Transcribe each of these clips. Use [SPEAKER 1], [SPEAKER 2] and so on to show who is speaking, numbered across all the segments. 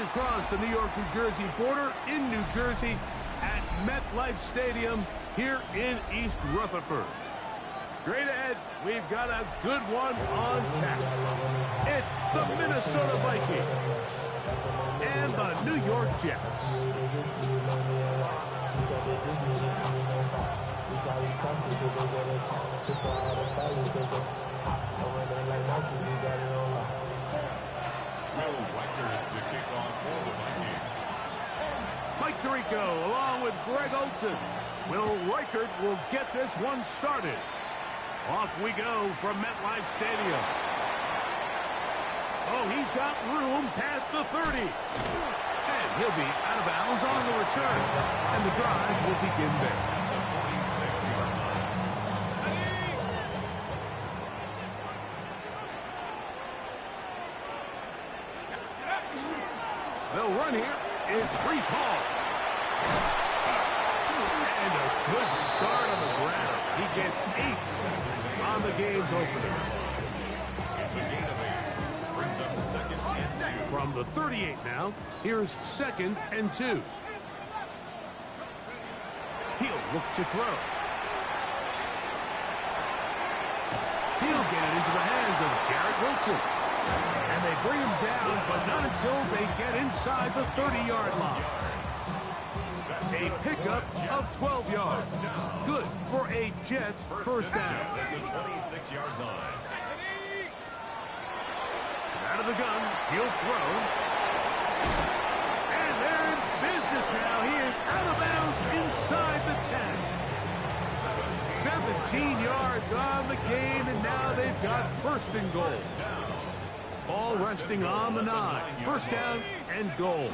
[SPEAKER 1] across the New York-New Jersey border in New Jersey at MetLife Stadium here in East Rutherford. Straight ahead, we've got a good one on tap. It's the Minnesota Vikings and the New York Jets. Mike Tirico along with Greg Olson. Will Reichert will get this one started. Off we go from MetLife Stadium. Oh, he's got room past the 30. And he'll be out of bounds on the return. And the drive will begin there. They'll run here. It's Breece Hall. And a good start on the ground. He gets 8 on the game's opener.
[SPEAKER 2] It's a gain of 8. Brings up second and 2.
[SPEAKER 1] From the 38 now, here's 2nd and 2. He'll look to throw. He'll get it into the hands of Garrett Wilson. And they bring him down, but not until they get inside the 30-yard line. A pickup of 12 yards. Good for a Jets first down.
[SPEAKER 2] At the 26-yard line.
[SPEAKER 1] Out of the gun, he'll throw. And they're in business now. He is out of bounds inside the 10. 17 yards on the gain, and now they've got 1st and goal. Ball resting on the 9. First down and goal.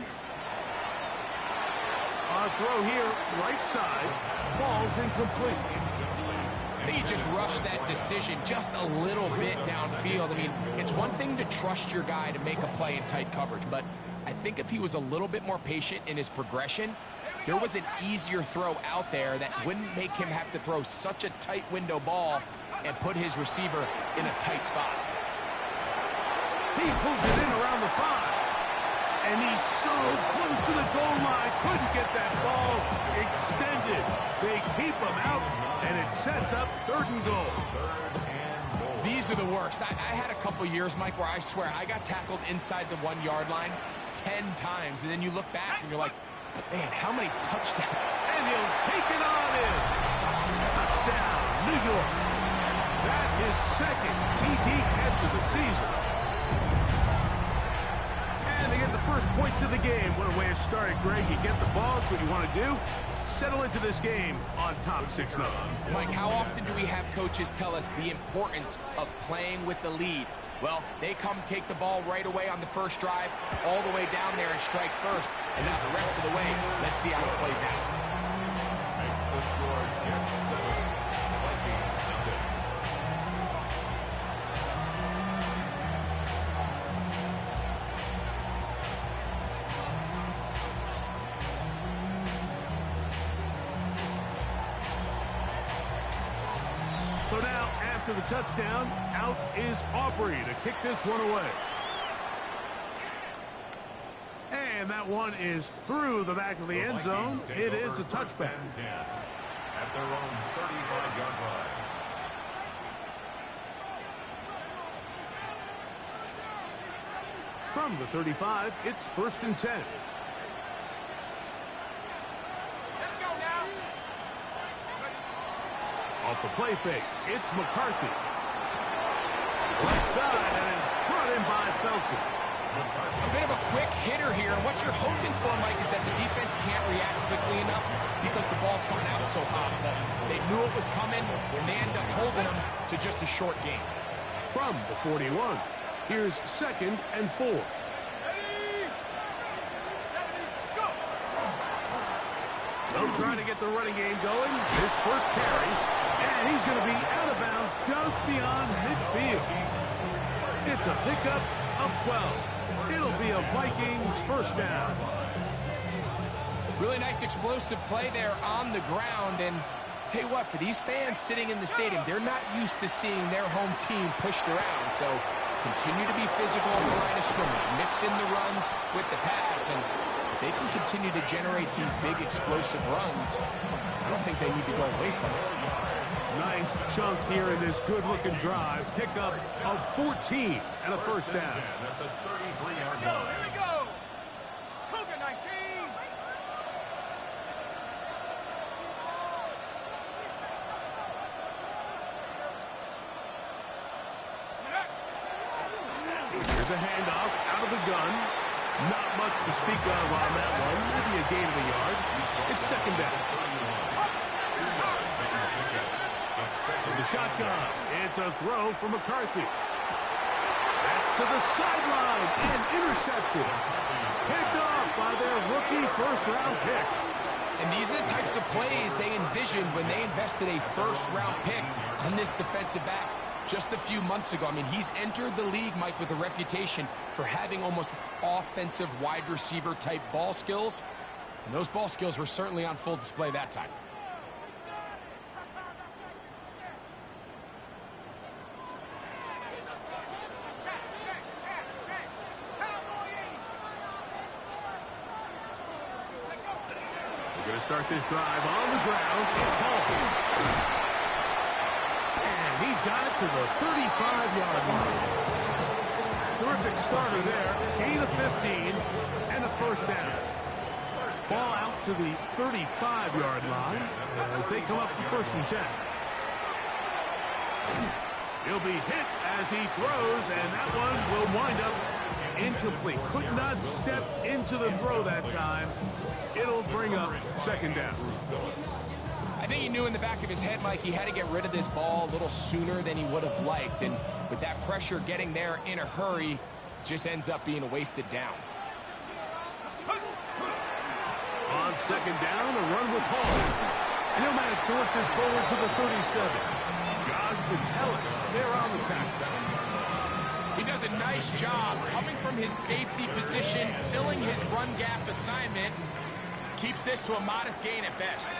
[SPEAKER 1] A throw here, right side, falls incomplete.
[SPEAKER 3] I think he just rushed that decision just a little bit downfield. I mean, it's one thing to trust your guy to make a play in tight coverage, but I think if he was a little bit more patient in his progression, there was an easier throw out there that wouldn't make him have to throw such a tight window ball and put his receiver in a tight spot.
[SPEAKER 1] He pulls it in around the 5. And he's so close to the goal line. Couldn't get that ball extended. They keep him out, and it sets up 3rd and goal.
[SPEAKER 3] These are the worst. I had a couple years, Mike, where I swear I got tackled inside the 1-yard line 10 times. And then you look back and you're like, man, how many touchdowns?
[SPEAKER 1] And he'll take it on in. Touchdown, New York. That is 2nd TD catch of the season. And they get the first points of the game. What a way to start it, Greg. You get the ball. It's what you want to do. Settle into this game on top 6-0.
[SPEAKER 3] Mike, how often do we have coaches tell us the importance of playing with the lead? Well, they come take the ball right away on the first drive, all the way down there and strike first. And now the rest of the way, let's see how it plays out.
[SPEAKER 2] Makes the score Jets 7. Vikings nothing.
[SPEAKER 1] So now, after the touchdown, out is Aubrey to kick this one away. And that one is through the back of the end zone. It is a touchback.
[SPEAKER 2] At their own 35-yard line.
[SPEAKER 1] From the 35, it's 1st and 10. Off the play fake, it's McCarthy. Right side, and it's brought in by Felton.
[SPEAKER 3] A bit of a quick hitter here. What you're hoping for, Mike, is that the defense can't react quickly enough because the ball's coming out so hot. But they knew it was coming, and they end up holding them to just a short game.
[SPEAKER 1] From the 41, here's 2nd and 4. They'll try to get the running game going. His first carry. And he's going to be out of bounds just beyond midfield. It's a pickup of 12. It'll be a Vikings first down.
[SPEAKER 3] Really nice explosive play there on the ground. And tell you what, for these fans sitting in the stadium, they're not used to seeing their home team pushed around. So continue to be physical on the line of scrimmage. Mix in the runs with the pass. and if they can continue to generate these big explosive runs, I don't think they need to go away from it.
[SPEAKER 1] Nice chunk here in this good-looking drive. Pickup of 14 and a first down.
[SPEAKER 2] At the 33-yard line.
[SPEAKER 4] Here we go. Cougar 19.
[SPEAKER 1] Here's a handoff out of the gun. Not much to speak of on that one. Maybe a gain of a yard. It's second down. From the shotgun. It's a throw from McCarthy. That's to the sideline and intercepted. Picked off by their rookie first-round pick.
[SPEAKER 3] And these are the types of plays they envisioned when they invested a first-round pick on this defensive back just a few months ago. I mean, he's entered the league, Mike, with a reputation for having almost offensive wide receiver type ball skills. And those ball skills were certainly on full display that time.
[SPEAKER 1] We're going to start this drive on the ground. It's Hall. And he's got it to the 35-yard line. Terrific starter there. Gain of 15 and a first down. Ball out to the 35-yard line as they come up for 1st and 10. He'll be hit as he throws, and that one will wind up incomplete. Could not step into the throw that time. It'll bring up 2nd down.
[SPEAKER 3] I think he knew in the back of his head, Mike, he had to get rid of this ball a little sooner than he would have liked. And with that pressure getting there in a hurry, just ends up being a wasted down.
[SPEAKER 1] On 2nd down, a run with Hall. And he'll manage to work this forward to the 37. Gosh Vitalis there on the tackle.
[SPEAKER 3] He does a nice job coming from his safety position, filling his run gap assignment. Keeps this to a modest gain at best.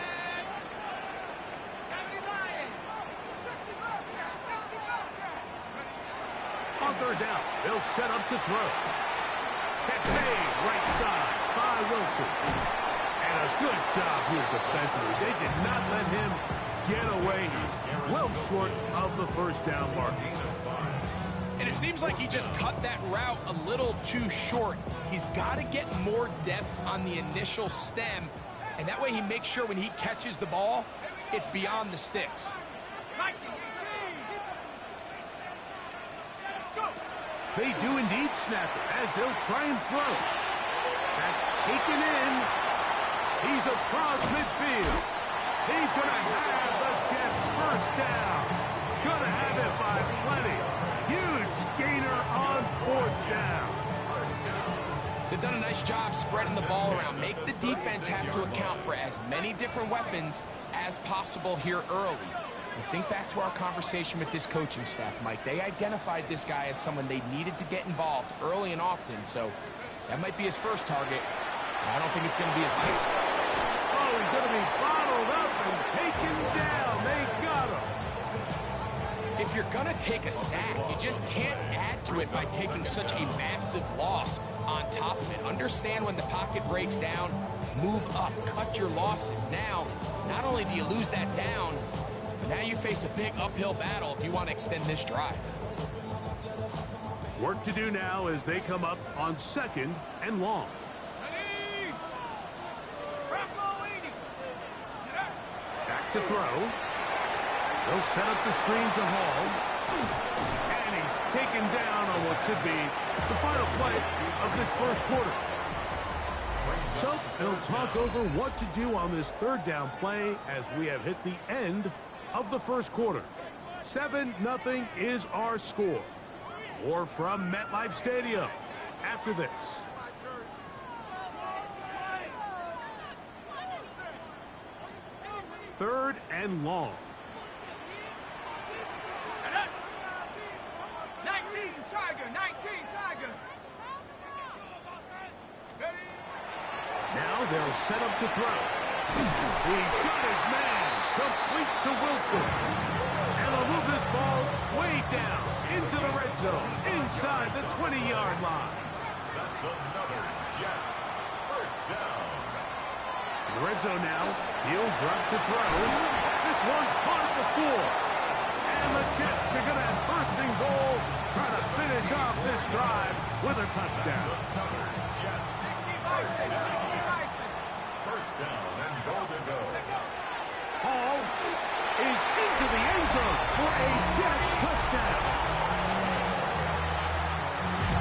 [SPEAKER 1] On 3rd down, they'll set up to throw. Catch made right side by Wilson. And a good job here defensively. They did not let him get away. He's well short of the 1st down mark.
[SPEAKER 3] And it seems like he just cut that route a little too short. He's got to get more depth on the initial stem, and that way he makes sure when he catches the ball, it's beyond the sticks.
[SPEAKER 1] They do indeed snap it as they'll try and throw. That's taken in. He's across midfield. He's going to have the Jets 1st down. Going to have it by plenty. Huge gainer on 4th down.
[SPEAKER 3] They've done a nice job spreading the ball around. Make the defense have to account for as many different weapons as possible here early. And think back to our conversation with this coaching staff, Mike. They identified this guy as someone they needed to get involved early and often, so that might be his first target. I don't think it's going to be his last.
[SPEAKER 1] Oh, he's going to be bottled up and taken down. They got him.
[SPEAKER 3] If you're going to take a sack, you just can't add to it by taking such a massive loss on top of it. Understand when the pocket breaks down, move up, cut your losses. Now, not only do you lose that down, but now you face a big uphill battle if you want to extend this drive.
[SPEAKER 1] Work to do now as they come up on 2nd and long. Back to throw. They'll set up the screen to Hall. And he's taken down on what should be the final play of this 1st quarter. So they'll talk over what to do on this 3rd down play as we have hit the end of the 1st quarter. 7-0 is our score. More from MetLife Stadium after this. Third and long.
[SPEAKER 4] 19 Tiger.
[SPEAKER 1] Now they'll set up to throw. He's got his man. Complete to Wilson. And they'll move this ball way down into the red zone, inside the 20-yard line.
[SPEAKER 2] That's another Jets
[SPEAKER 1] Red zone now. He'll drop to throw. This one caught at the 4. And the Jets are going to have first and goal, trying to finish off this drive with a touchdown.
[SPEAKER 2] First down and goal to go.
[SPEAKER 1] Hall is into the end zone for a Jets touchdown.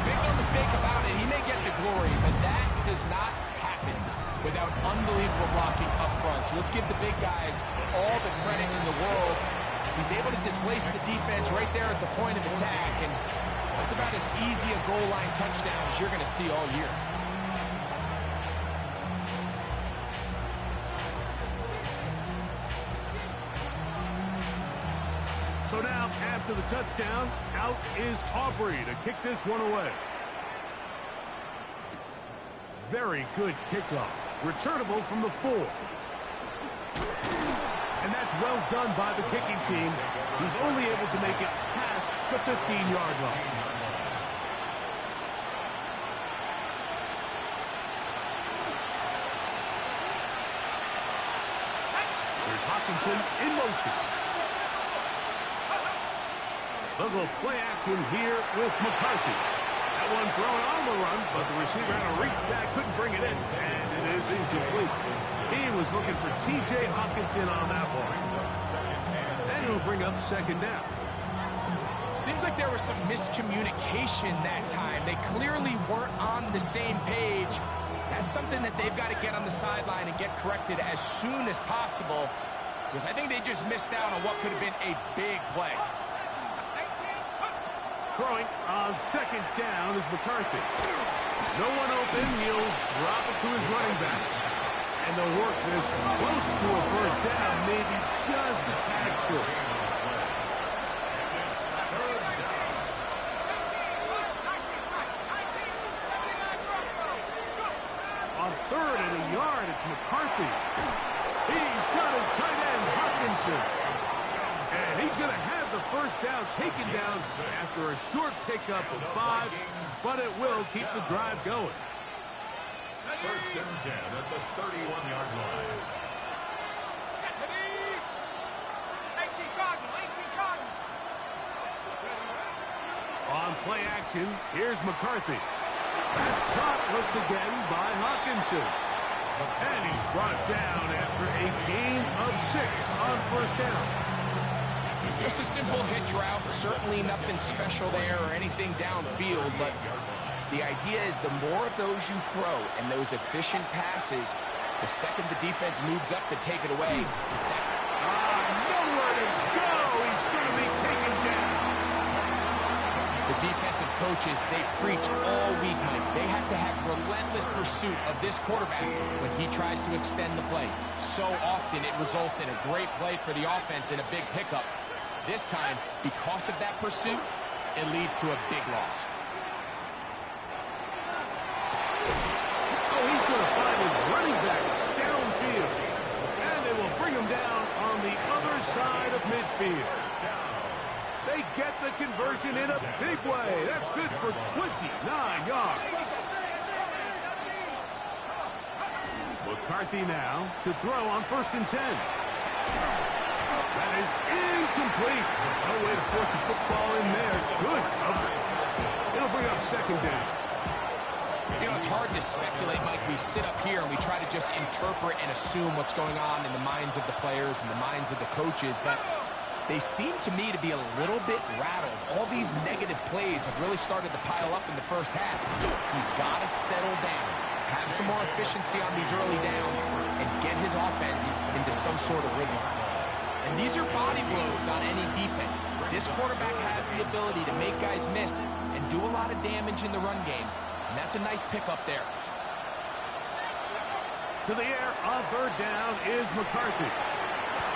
[SPEAKER 3] Make no mistake about it, he may get the glory, but that does not happen without unbelievable blocking up front. So let's give the big guys all the credit in the world. He's able to displace the defense right there at the point of attack, and that's about as easy a goal line touchdown as you're going to see all year.
[SPEAKER 1] So now, after the touchdown, out is Aubrey to kick this one away. Very good kickoff. Returnable from the 4. And that's well done by the kicking team. He's only able to make it past the 15-yard line. Here's Hawkinson in motion. They'll go play action here with McCarthy. That one thrown on the run, but the receiver had to reach back, couldn't bring it in, and it is incomplete. He was looking for T.J. Hawkinson on that one. And it'll bring up second down.
[SPEAKER 3] Seems like there was some miscommunication that time. They clearly weren't on the same page. That's something that they've got to get on the sideline and get corrected as soon as possible, because I think they just missed out on what could have been a big play.
[SPEAKER 1] Throwing on second down is McCarthy. No one open. He'll drop it to his running back. And they'll work this close to a first down, maybe just a tad short. On third and a yard, it's McCarthy. He's got his tight end, Hawkinson. And he's going to have the first down taken down after a short pickup of 5, but it will keep the drive going.
[SPEAKER 2] First and 10 at the 31-yard line.
[SPEAKER 4] 18 Cardinal.
[SPEAKER 1] On play action, here's McCarthy. That's caught once again by Hawkinson. And he's brought down after a gain of 6 on first down.
[SPEAKER 3] Just a simple hitch route, certainly nothing special there or anything downfield, but the idea is the more of those you throw and those efficient passes, the second the defense moves up to take it away.
[SPEAKER 1] Nowhere to go! He's going to be taken down.
[SPEAKER 3] The defensive coaches, they preach all week, Mike. They have to have relentless pursuit of this quarterback when he tries to extend the play. So often it results in a great play for the offense and a big pickup. This time, because of that pursuit, it leads to a big loss.
[SPEAKER 1] Oh, he's going to find his running back downfield. And they will bring him down on the other side of midfield. They get the conversion in a big way. That's good for 29 yards. McCarthy now to throw on first and 10. That is incomplete. No way to force the football in there. Good coverage. It'll bring up second down.
[SPEAKER 3] You know, it's hard to speculate, Mike. We sit up here and we try to just interpret and assume what's going on in the minds of the players and the minds of the coaches, but they seem to me to be a little bit rattled. All these negative plays have really started to pile up in the first half. He's got to settle down, have some more efficiency on these early downs, and get his offense into some sort of rhythm. And these are body blows on any defense. This quarterback has the ability to make guys miss and do a lot of damage in the run game. And that's a nice pickup there.
[SPEAKER 1] To the air on third down is McCarthy.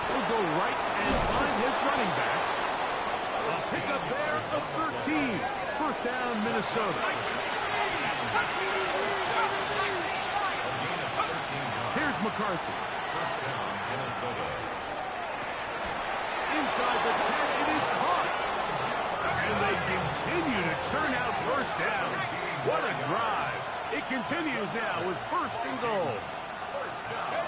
[SPEAKER 1] He'll go right and find his running back. A pickup there of 13. First down, Minnesota. Here's McCarthy.
[SPEAKER 2] First down, Minnesota.
[SPEAKER 1] Inside the 10, it is caught. And they continue to churn out first downs. What a drive. It continues now with first and goal.
[SPEAKER 2] First down.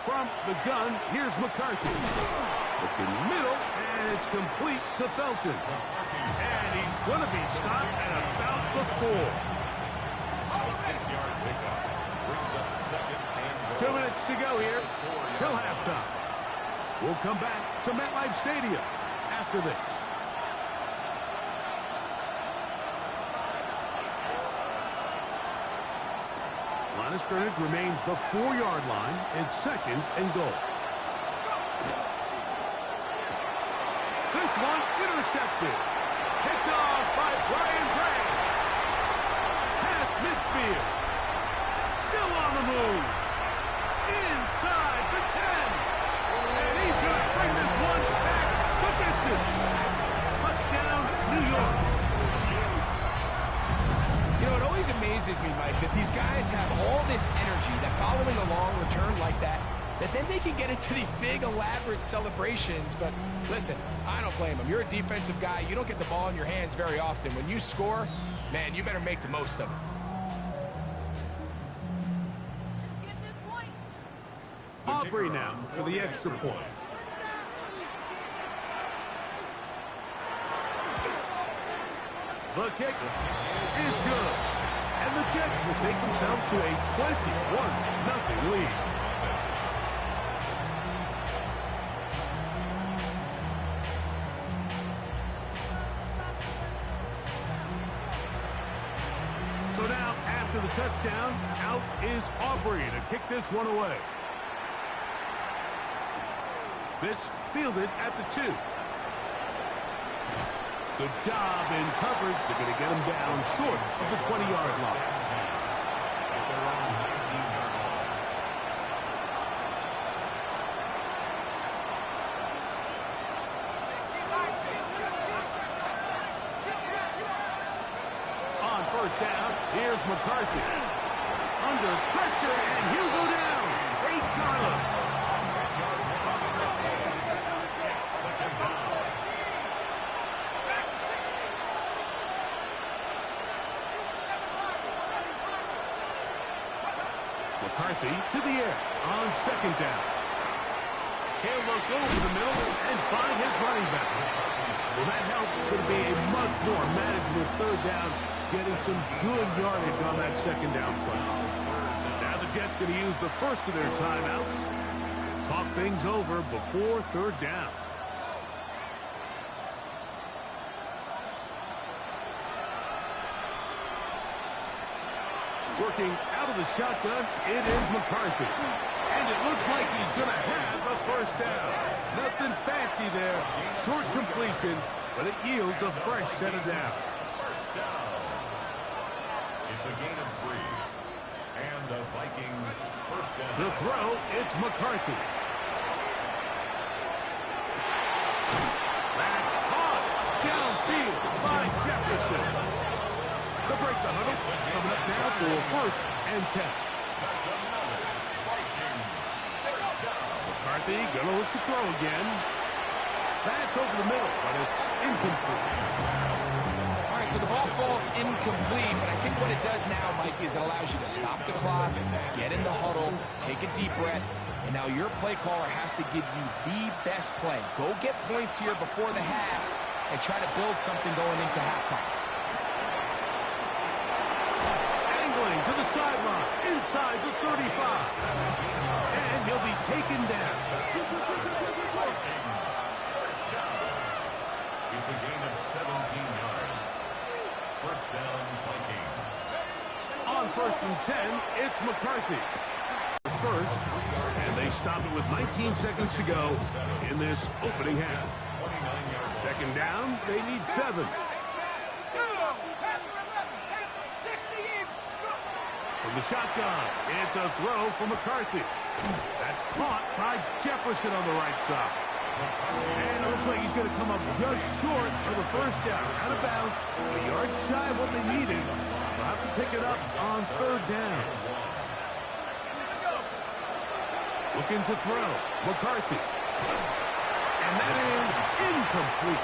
[SPEAKER 1] From the gun, here's McCarthy. Looking middle, and it's complete to Felton. And he's going to be stopped at about the 4.
[SPEAKER 2] 6-yard pickup. Brings up second and goal.
[SPEAKER 1] 2 minutes to go here till halftime. We'll come back to MetLife Stadium after this. Line of scrimmage remains the 4-yard line. It's second and goal. This one intercepted. Picked off by Brian Gray. Past midfield. Still on the move. Inside the 10. And he's going to bring this one back the distance. Touchdown, New York.
[SPEAKER 3] You know, it always amazes me, Mike, that these guys have all this energy, that following a long return like that then they can get into these big, elaborate celebrations. But listen, I don't blame them. You're a defensive guy. You don't get the ball in your hands very often. When you score, man, you better make the most of it.
[SPEAKER 1] Aubrey now for the extra point. The kick is good. And the Jets will take themselves to a 21-0 lead. So now, after the touchdown, out is Aubrey to kick this one away. This fielded at the 2. Good job in coverage. They're going to get him down short of the 20-yard line.
[SPEAKER 2] At their own 19-yard line.
[SPEAKER 1] On first down, here's McCarthy. Under pressure, and he'll go down. Great Garland. McCarthy to the air on second down. He'll look over the middle and find his running back. Well, that help is going to be a much more manageable third down, getting some good yardage on that second down play. Now the Jets going to use the first of their timeouts. Talk things over before third down. Working out of the shotgun, it is McCarthy. And it looks like he's going to have a first down. Nothing fancy there. Short completion, but it yields a fresh set of downs.
[SPEAKER 2] First down. It's a gain of 3. And the Vikings first down.
[SPEAKER 1] The throw, it's McCarthy. That's caught downfield by Jefferson. The break the huddle, coming up now for first and 10.
[SPEAKER 2] That's another Vikings first down.
[SPEAKER 1] McCarthy going to look to throw again. That's over the middle, but it's incomplete.
[SPEAKER 3] All right, so the ball falls incomplete, but I think what it does now, Mike, is it allows you to stop the clock, get in the huddle, take a deep breath, and now your play caller has to give you the best play. Go get points here before the half and try to build something going into halftime.
[SPEAKER 1] To the sideline, inside the 35. And he'll be taken down.
[SPEAKER 2] First down. It's a gain of 17 yards. First down, Vikings.
[SPEAKER 1] On first and 10, it's McCarthy. First, and they stop it with 19 seconds to go in this opening half.
[SPEAKER 2] 29 yards.
[SPEAKER 1] Second down, they need 7. From the shotgun, it's a throw for McCarthy. That's caught by Jefferson on the right side. And it looks like he's going to come up just short of the first down. Out of bounds, a yard shy of what they needed. They'll have to pick it up on third down. Looking to throw, McCarthy. And that is incomplete.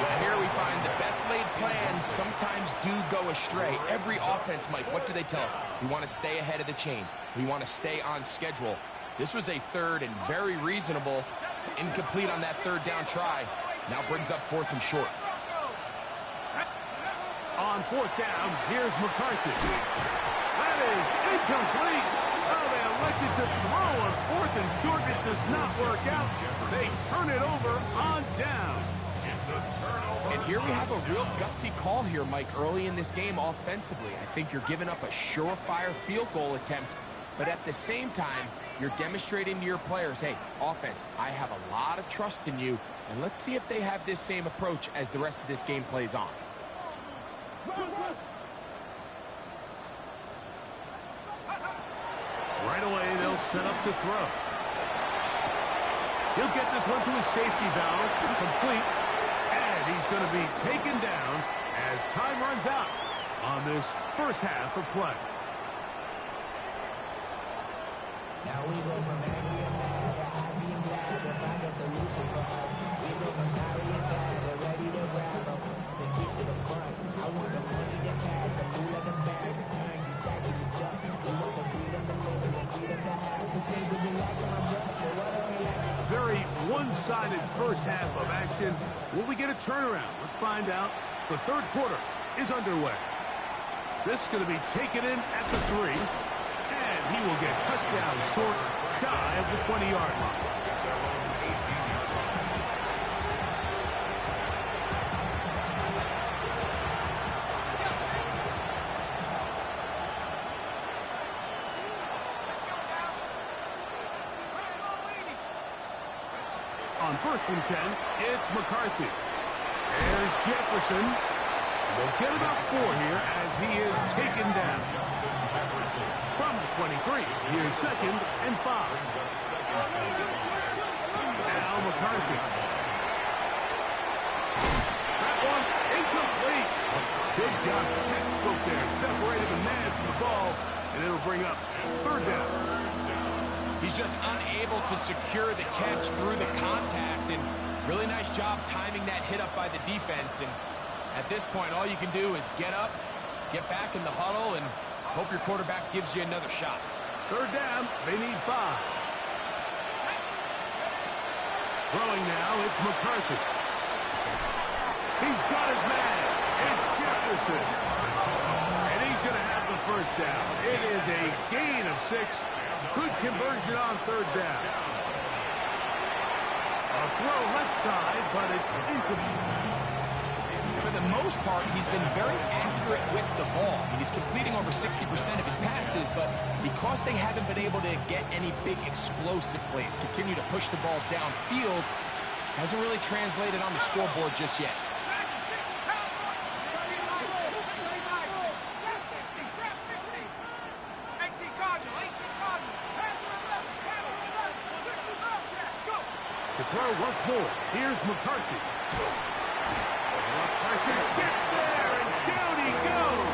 [SPEAKER 3] Well, here we find the best laid plans sometimes do go astray. Every offense, Mike, what do they tell us? We want to stay ahead of the chains. We want to stay on schedule. This was a third and very reasonable. Incomplete on that third down try. Now brings up 4th and short.
[SPEAKER 1] On 4th down, here's McCarthy. That is incomplete. Oh, they elected to throw on 4th and short. It does not work out. They turn it over on down.
[SPEAKER 2] It's a turnover.
[SPEAKER 3] And here we have a real gutsy call here, Mike, early in this game offensively. I think you're giving up a surefire field goal attempt, but at the same time, you're demonstrating to your players, hey, offense, I have a lot of trust in you, and let's see if they have this same approach as the rest of this game plays on.
[SPEAKER 1] Right away, they'll set up to throw. He'll get this one to his safety valve, complete, and he's going to be taken down as time runs out on this first half of play.
[SPEAKER 5] Now we go from angry and mad to happy and glad to find a solution for us. We go from sorry and sad to ready to grab them. Then get to the front. I want the money, the cash, the food and the bag, the currency stacking each up. We want the freedom to live and the freedom to have. The things we be lacking my brother, so what are we lacking?
[SPEAKER 1] Very one-sided first half of action. Will we get a turnaround? Let's find out. The third quarter is underway. This is going to be taken in at the 3. He will get cut down short, shy of the 20-yard line. On 1st and 10, it's McCarthy. There's Jefferson. They'll get about 4 here as he is taken down. From the 23, here's 2nd and 5. Now McCarthy. That one incomplete. Big job, textbook there, separating the man from the ball, and it'll bring up 3rd down.
[SPEAKER 3] He's just unable to secure the catch through the contact, and really nice job timing that hit up by the defense. And at this point, all you can do is get up, get back in the huddle, and hope your quarterback gives you another shot.
[SPEAKER 1] 3rd down, they need 5. Throwing now, it's McCarthy. He's got his man. It's Jefferson. And he's going to have the 1st down. It is a gain of 6. Good conversion on 3rd down. A throw left side, but it's incomplete.
[SPEAKER 3] For the most part, he's been very accurate with the ball. I mean, he's completing over 60% of his passes, but because they haven't been able to get any big explosive plays, continue to push the ball downfield, hasn't really translated on the scoreboard just yet.
[SPEAKER 1] To throw once more, here's McCarthy. Pressure gets there, and down he goes.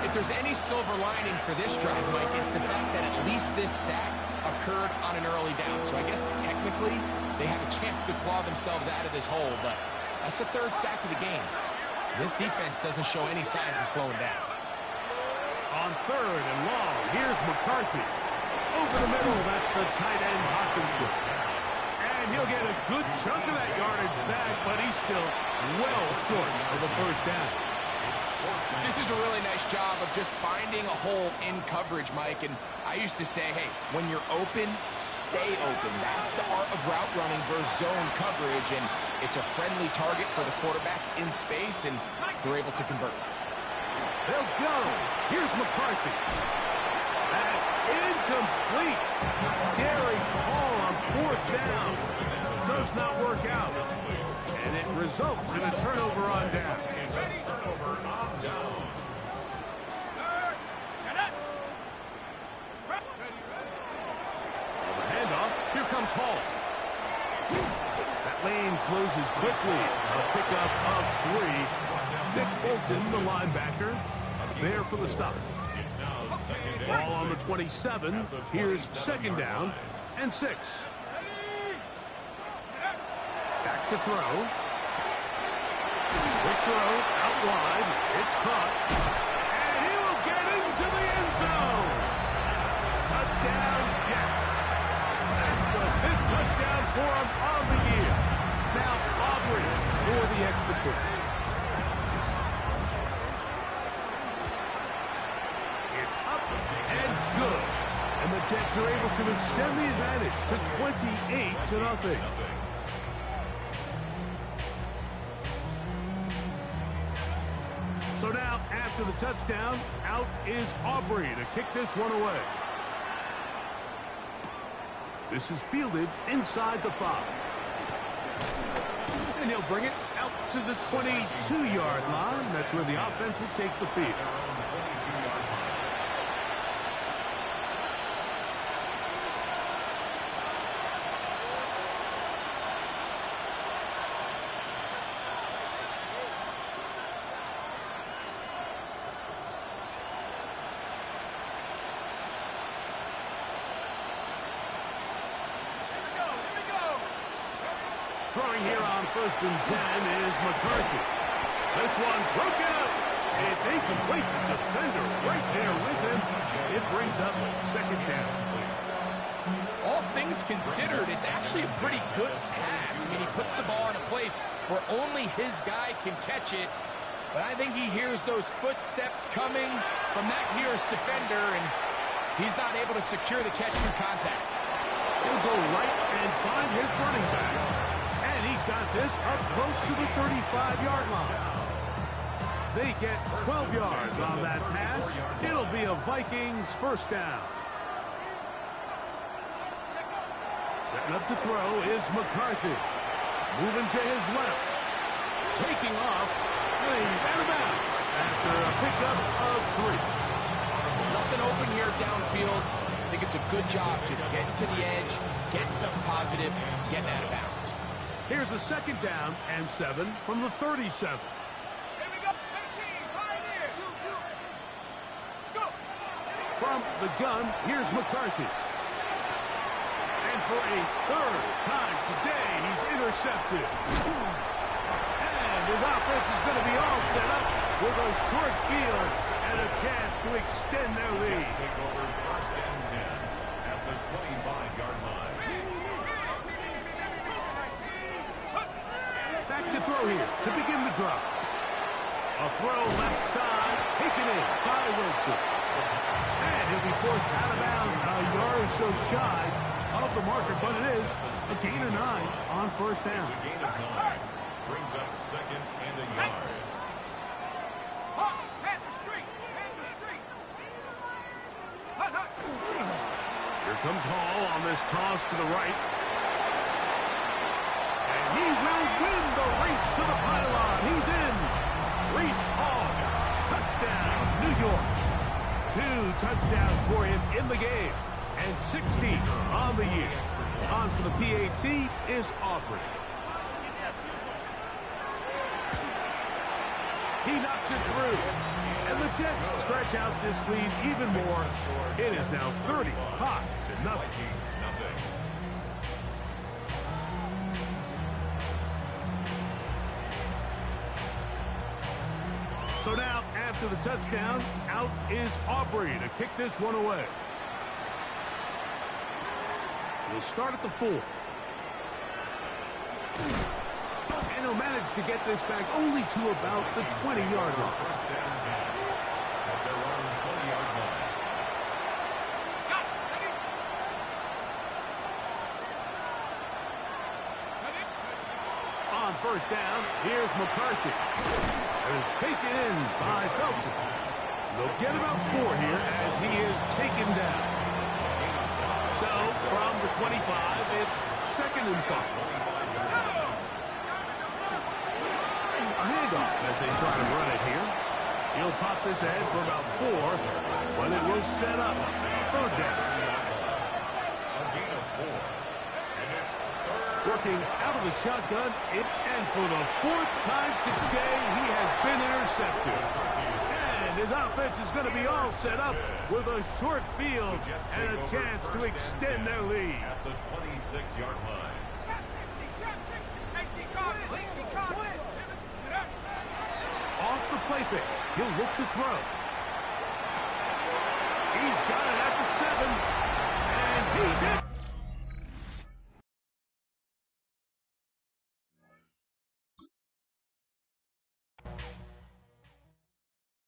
[SPEAKER 3] If there's any silver lining for this drive, Mike, it's the fact that at least this sack occurred on an early down. So I guess technically they have a chance to claw themselves out of this hole, but that's the 3rd sack of the game. This defense doesn't show any signs of slowing down.
[SPEAKER 1] On 3rd and long, here's McCarthy. Over the middle, that's the tight end Hawkinson. And he'll get a good chunk of that yardage back, but he's still well short of the 1st down.
[SPEAKER 3] This is a really nice job of just finding a hole in coverage, Mike. And I used to say, hey, when you're open, stay open. That's the art of route running versus zone coverage. And it's a friendly target for the quarterback in space, and they're able to convert.
[SPEAKER 1] They'll go. Here's McCarthy. That's incomplete. Derek Hall on 4th down. Does not work out. And it results in a turnover on down. The handoff. Here comes Hall. That lane closes quickly. A pickup of 3. Nick Bolton, the linebacker, there for the stop. Ball on the 27. Here's 2nd down and 6. Back to throw. Quick throw out wide. It's caught. And he will get into the end zone. Touchdown, And good. And the Jets are able to extend the advantage to 28-0. So now, after the touchdown, out is Aubrey to kick this one away. This is fielded inside the 5. And he'll bring it out to the 22-yard line. That's where the offense will take the field. Throwing here on 1st and 10 is McCarthy. This one broken up. It's incomplete. The defender right there with him. It brings up 2nd down.
[SPEAKER 3] All things considered, it's actually a pretty good pass. I mean, he puts the ball in a place where only his guy can catch it. But I think he hears those footsteps coming from that nearest defender, and he's not able to secure the catch through contact.
[SPEAKER 1] He'll go right and find his running back. And he's got this up close to the 35-yard line. They get 12 yards on that pass. It'll be a Vikings 1st down. Setting up to throw is McCarthy. Moving to his left. Taking off. He's out of bounds after a pickup of 3.
[SPEAKER 3] Nothing open here downfield. I think it's a good job just getting to the edge, getting something positive, getting out of bounds.
[SPEAKER 1] Here's a 2nd down and 7 from the 37.
[SPEAKER 4] Here we go. 18. Pioneer. Let's go.
[SPEAKER 1] From the gun, here's McCarthy. And for a 3rd time today, he's intercepted. And his offense is going to be all set up with a short field and a chance to extend their lead.
[SPEAKER 2] Take over 1st and 10 at the 25-yard line.
[SPEAKER 1] Back to throw here to begin the drive. A throw left side, taken in by Wilson. And he'll be forced out of bounds a yard or so shy of the marker, but it is a gain of 9 on 1st down.
[SPEAKER 2] It's a gain of 9. Brings up 2nd and a yard.
[SPEAKER 4] Man the street. Man the street.
[SPEAKER 1] Here comes Hall on this toss to the right. And he will win the race to the pylon. He's in. Reese Hall. Touchdown, New York. 2 touchdowns for him in the game. And 16 on the year. On for the PAT is Aubrey. He knocks it through. And the Jets stretch out this lead even more. It is now 35-0. So now, after the touchdown, out is Aubrey to kick this one away. He'll start at the 4. And he'll manage to get this back only to about the 20-yard line.
[SPEAKER 2] 1st and 10 at their own 20-yard line.
[SPEAKER 1] On 1st down, here's McCarthy. And it's taken in by Felton. They'll get about 4 here as he is taken down. So, from the 25, it's 2nd and 5. A handoff as they try to run it here. He'll pop this ahead for about 4, but it will set up 3rd down.
[SPEAKER 2] A gain of 4. And it's 3rd.
[SPEAKER 1] Working out of the shotgun, and for the 4th time today, he has been intercepted. And his offense is going to be all set up with a short field and a chance to extend their lead.
[SPEAKER 2] At the 26-yard line.
[SPEAKER 4] Chap 60. 18 Cardinal. 18 Cardinal.
[SPEAKER 1] Off the play fake, he'll look to throw. He's got it at the 7, and he's in.